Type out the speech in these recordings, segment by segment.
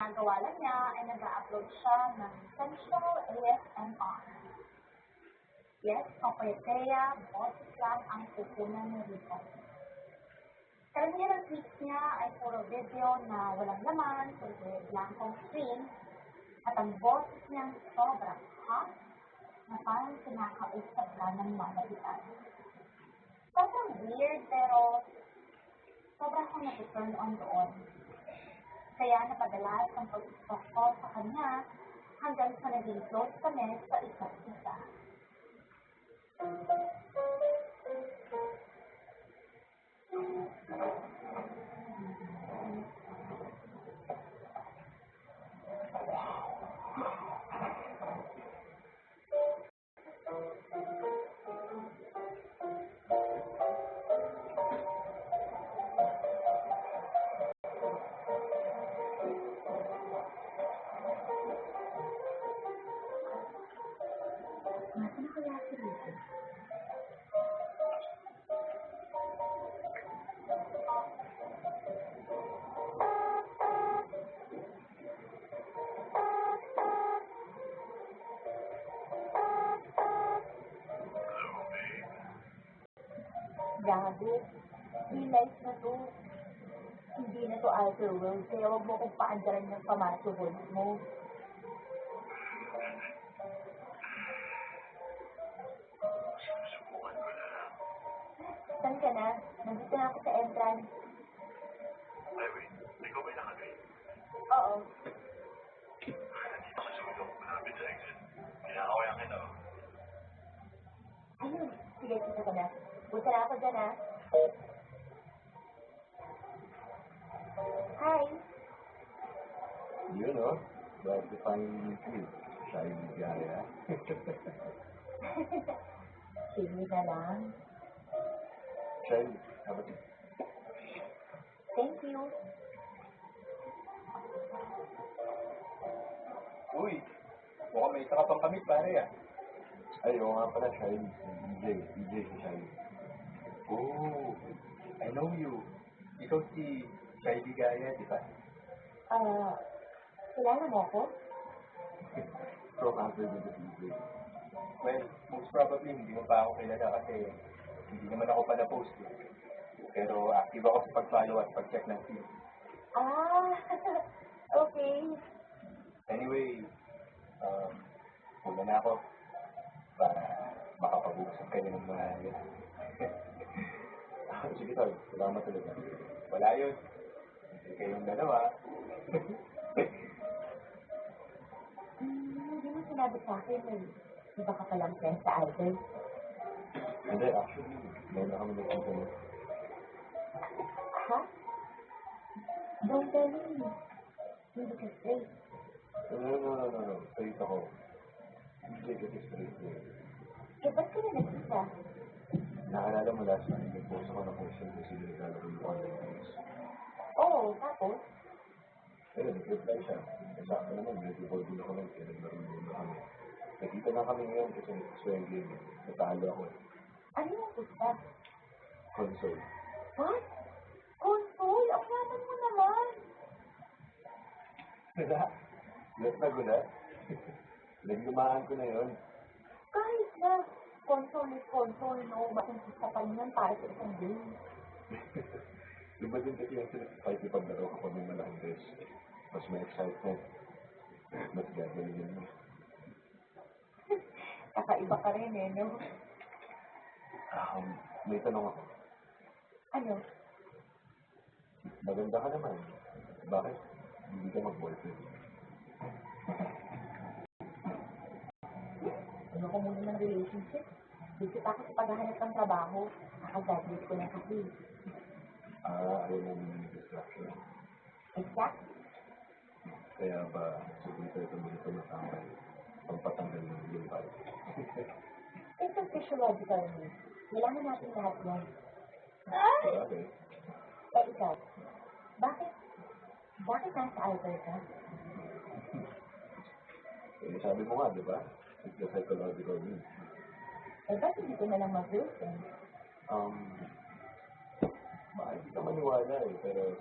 ginagawa lang niya ay nag-a-upload siya ng sensual ASMR. Yes, papayateya, boses lang ang kukunan niya dito. Karamihan ng tweets niya ay puro video na walang laman, puro blankong screen, at ang boses niyang sobrang hot na parang kinakausap ka ng mamagitan. Sobrang weird pero sobrang akong nag-turn on doon. Kaya napadalas ang pag-talk ko sa kanya hanggang sa naging close kami sa isa't isa. Nasaan na kaya si Rico? Gabi, life na to. Hindi na to outer world, kaya huwag mo kong paandaran ng pamasuhod mo. Sinusubukan ko na. Saan ka na? Nandito na ako sa entrance. Ay, wait. Ikaw ba'y nakagay? Oo. Nandito ka sulong malapit sa exit. Kinakawayan kita. Ayun, sige, dito ka na. Punta na ako dyan, ha? Hi! Yun, oh. Glad to find you. Shy Ligaya. Sige na lang. Shy, how about you? Thank you. Uy! Mukhang may isa ka pang kamit, pare, ah. Ay, oo nga pala, Shy. DJ si Shy. Oh, I know you. Ikaw si Shy Ligaya, di ba? Kilala mo ako? From Apple with the DJ. Well, most probably, hindi mo pa ako kilala kasi hindi naman ako pa na-post. Pero active ako sa pag-follow at pag-check ng feed. Okay. Anyway, una na ako para makapag-usap kayo ng mga sige tol, salamat talaga. Wala yun. Hindi kayong dalawa. Hindi mo sinabi sa akin na iba ka palang friend sa Idol. Hindi, actually, meron kami nagkita mo. Ha? Don't tell me. Hindi ka straight. No. Straight ako. Hindi kasi straight eh. Eh, ba't ka na nagkita? Naalala mo last time, nag-post ako ng question kung sino naglalaro yung online games. Oo, tapos? Pero nag-reply siya. Sakto naman, nag-report din ako nun, kaya naglaro muna kami. Nakita na kami ngayon kasi gusto yung game. Natalo ako. Ano yung gusto? Console. What? Console? Ang yaman mo naman. Wala. Gulat na gulat. Naglumaan ko na yun. Kahit na console is console, no? Bakit gusto pa niyan para sa isang game? Iba din kasi yung sinasakay paglaro kapag may malaking race. Mas may excitement. Mas gagawin mo. Kakaiba ka rin eh, no? May tanong ako. Ano? Maganda ka naman. Bakit hindi ka mag-boyfriend? Ano ko muna ng relationship? Busy pa ako sa paghahanap ng trabaho. Nakagraduate ko na kasi. Ayaw mo muna ng distraction. Exact? Kaya ba, siguro ito muna tumatangay pagpatanggal ng yung vibe. It's a physiological need. Kailangan natin lahat yan. Sabagay. Eh, ikaw, bakit nasa Albert ka? Eh, sabi mo nga, di ba? It's the psychological need. Eh, ba't hindi ko na lang mag-girlfriend? Baka hindi ka maniwala eh, pero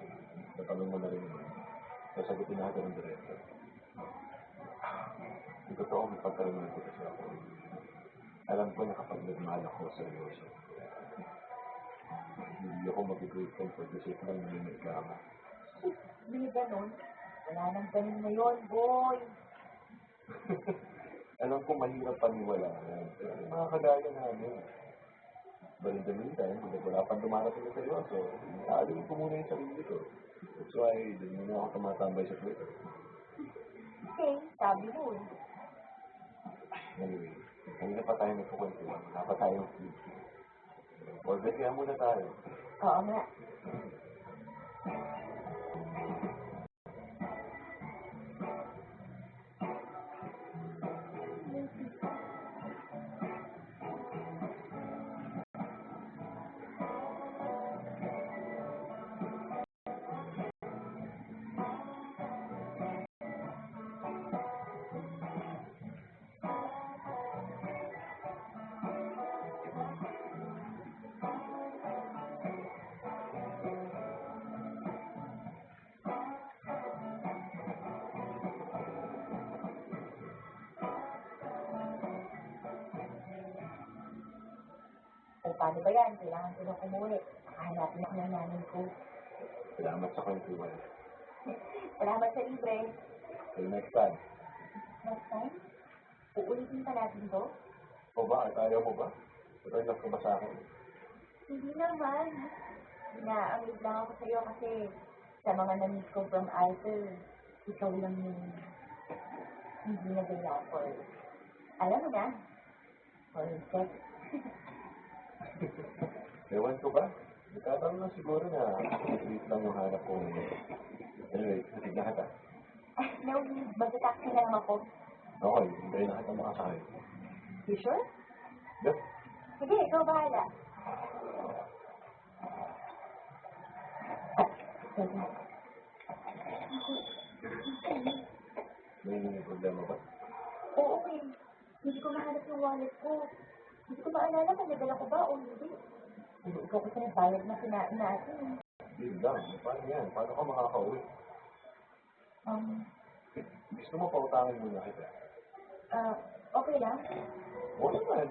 natanong mo na rin naman. Sasagutin natin ang director. Yung totoo, may pagkaroon ko kasi ako. Alam ko na kapag nagmahal ako, seryoso. Hindi ako mag-grateful for the sake ng nililigama. Hindi ganun. Wala nang ganun na yun, boy. Alam ko mahirap paniwalaan. Pero may mga kagaya namin. But in the meantime, kung wala pang dumarating na seryoso, aalawin ko muna yung sarili ko. That's why, hindi muna ako tumatambay sa Twitter. Okay, sabi mo eh. Anyway, kanina pa tayo nagkukwentuhan. Wala pa tayong food. Order kaya muna tayo. Oo nga. O paano ba yan? Kailangan ko na umuwi. Hanapin ako ng nanay ko. Salamat sa kwentuhan. Salamat sa libre. Till next time. Next time, uulitin pa natin to? O bakit? Ayaw mo ba? Turn off ka ba sa akin? Hindi naman. Na-amig lang ako sa'yo kasi sa mga na-meet ko from Alter, ikaw lang yung hindi nagaya for, alam mo na, for sex. Ewan ko ba? Nagkataon lang siguro na sweet lang yung hanap ko. Anyway, natig na kita. No, mag-taxi na lang ako. Okay, hintayin na kita makasakay. You sure? Yep. Sige, ikaw bahala. May problema ba? Oo, eh. Hindi ko mahanap yung wallet ko. Hindi ko maalala kung nadala ko ba o hindi. Hindi ikaw kasi nagbayad na kinain natin. Yun lang. Paano yan? Paano ka makakauwi? Gusto mo pautangin muna kita? Okay lang. Oo naman.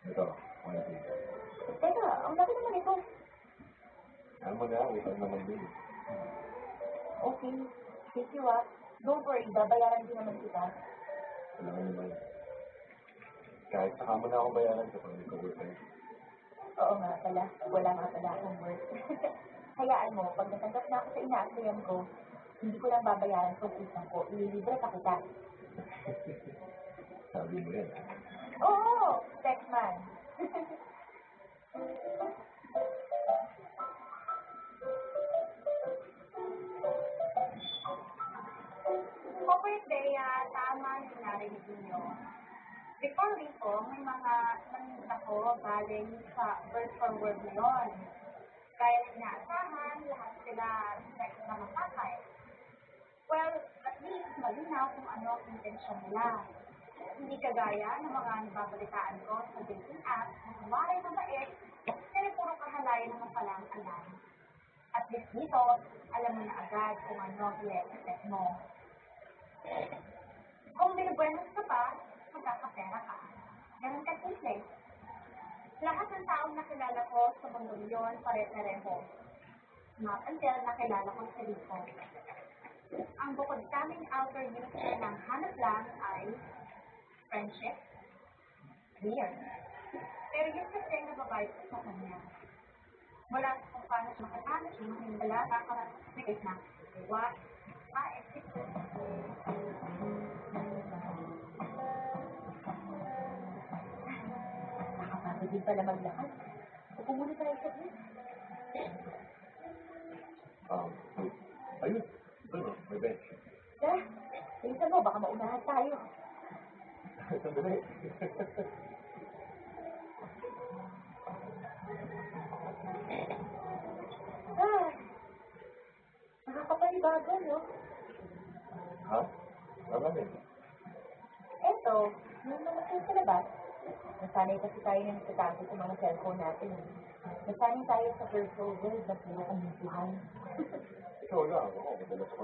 Ito, one thing. Teka, ang laki naman ito. Alam mo na, wait naman din. Okay. Thank you, ah. Don't worry, babayaran din naman kita. Wala ka naman. Kahit saka mo na ako bayaran kapag may ka-work ka. Oo nga pala. Wala nga pala akong work. Hayaan mo, pag natanggap na ako sa ina-applyan ko, hindi ko lang babayaran kung utang ko. Ililibre ka kita. Sabi mo yan, ha? Oo! Sex man. Corporate Bea, tama yung narinig niyo. Before dito, may mga nangingit ako galing sa virtual world na yun. Kaya inaasahan, lahat sila sex na masakay. Well, at least malinaw kung ano ang intensyon nila. Hindi kagaya ng mga nababalitaan ko sa dating app na kumaray na bait, pero puro kahalayan naman pala ang alam. At least dito, alam mo na agad kung ano i-expect mo. Kung binubuenos ka pa, magkakapera ka. Ganun ka simple. Lahat ng taong nakilala ko sa mundong yon pare-pareho. Not until nakilala ko sa Rico. Ang bukod sa aming outer user ng hanap lang ay friendship, weird. Pero yun kasi nababayad ko sa kanya. Mula sa kung paano siya makatalo, siya mahindala, kakarating na, what? Nakapagod din pala maglakad. Upo muna tayo sa gym. Wait. Ayun. Ito no, may bench. Tara, bilisan mo, baka maunahan tayo. Sandali. Nakakapanibago, no? Ha? Ano din? Eto, yung namatay sa labas, nasanay kasi tayo na nagtatago sa mga cellphone natin. Nasanay tayo sa virtual world na puro kamutuhan. Ikaw lang. Oo, madalas ako